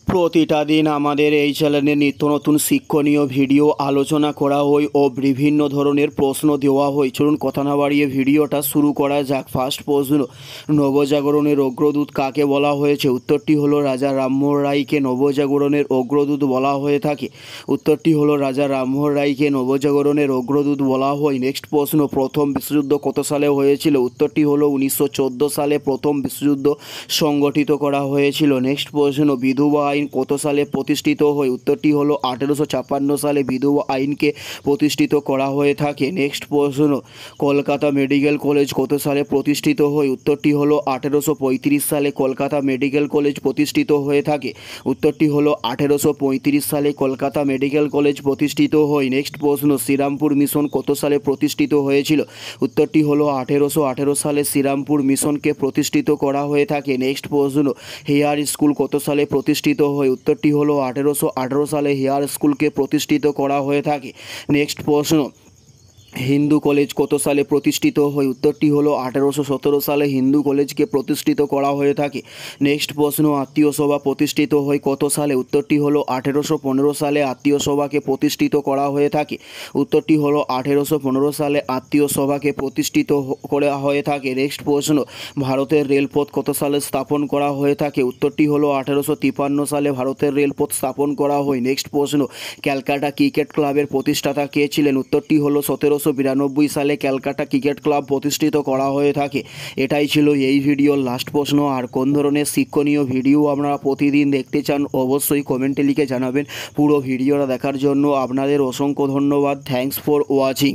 প্রতিটা দিন আমাদের এই চ্যানেলে নিত্য নতুন শিক্ষণীয় ভিডিও আলোচনা করা হয় ও বিভিন্ন ধরনের প্রশ্ন দেওয়া হয়। চলুন কথা না বাড়িয়ে ভিডিওটা শুরু করা যাক। ফার্স্ট প্রশ্ন, নবজাগরণের অগ্রদূত কাকে বলা হয়েছে? উত্তরটি হলো রাজা রামমোহন রায়কে নবজাগরণের অগ্রদূত বলা হয়ে থাকে। উত্তরটি হলো রাজা রামমোহন রায়কে নবজাগরণের অগ্রদূত বলা হয়। নেক্সট প্রশ্ন, প্রথম বিশ্বযুদ্ধ কত সালে হয়েছিল? উত্তরটি হলো 1914 সালে প্রথম বিশ্বযুদ্ধ সংগঠিত করা হয়েছিল। নেক্সট প্রশ্ন, বিধবা আইন কত সালে প্রতিষ্ঠিত হয়? উত্তরটি হলো 1856 সালে বিধবা আইনকে প্রতিষ্ঠিত করা হয়ে থাকে। নেক্সট প্রশ্ন, কলকাতা মেডিকেল কলেজ কত সালে প্রতিষ্ঠিত হয়? উত্তরটি হলো 1835 সালে কলকাতা মেডিকেল কলেজ প্রতিষ্ঠিত হয়ে থাকে। উত্তরটি হলো 1835 সালে কলকাতা মেডিকেল কলেজ প্রতিষ্ঠিত হয়। নেক্সট প্রশ্ন, শ্রীরামপুর মিশন কত সালে প্রতিষ্ঠিত হয়েছিল? উত্তরটি হলো 1818 সালে শ্রীরামপুর মিশনকে প্রতিষ্ঠিত করা হয়ে থাকে। নেক্সট প্রশ্ন, হেয়ার স্কুল কত সালে প্রতিষ্ঠিত হয়? উত্তরটি হলো 1818 সালে হেয়ার স্কুলকে প্রতিষ্ঠিত করা হয়ে থাকে। নেক্সট প্রশ্ন, হিন্দু কলেজ কত সালে প্রতিষ্ঠিত হয়? উত্তরটি হলো 1817 সালে হিন্দু কলেজকে প্রতিষ্ঠিত করা হয়ে থাকে। নেক্সট প্রশ্ন, আত্মীয় সভা প্রতিষ্ঠিত হয় কত সালে? উত্তরটি হলো 1815 সালে আত্মীয় সভাকে প্রতিষ্ঠিত করা হয়ে থাকে। উত্তরটি হলো 1815 সালে আত্মীয় সভাকে প্রতিষ্ঠিত করা হয়ে থাকে। নেক্সট প্রশ্ন, ভারতের রেলপথ কত সালে স্থাপন করা হয়ে থাকে? উত্তরটি হলো 1853 সালে ভারতের রেলপথ স্থাপন করা হয়। নেক্সট প্রশ্ন, ক্যালকাটা ক্রিকেট ক্লাবের প্রতিষ্ঠাতা কে ছিলেন? উত্তরটি হলো 1792 সালে ক্যালকাটা ক্রিকেট ক্লাব প্রতিষ্ঠিত করা হয়ে থাকে। এটাই ছিল এই ভিডিওর লাস্ট প্রশ্ন। আর কোন ধরনের শিক্ষণীয় ভিডিও আপনারা প্রতিদিন দেখতে চান অবশ্যই কমেন্টে লিখে জানাবেন। পুরো ভিডিওটা দেখার জন্য আপনাদের অসংখ্য ধন্যবাদ। Thanks for watching.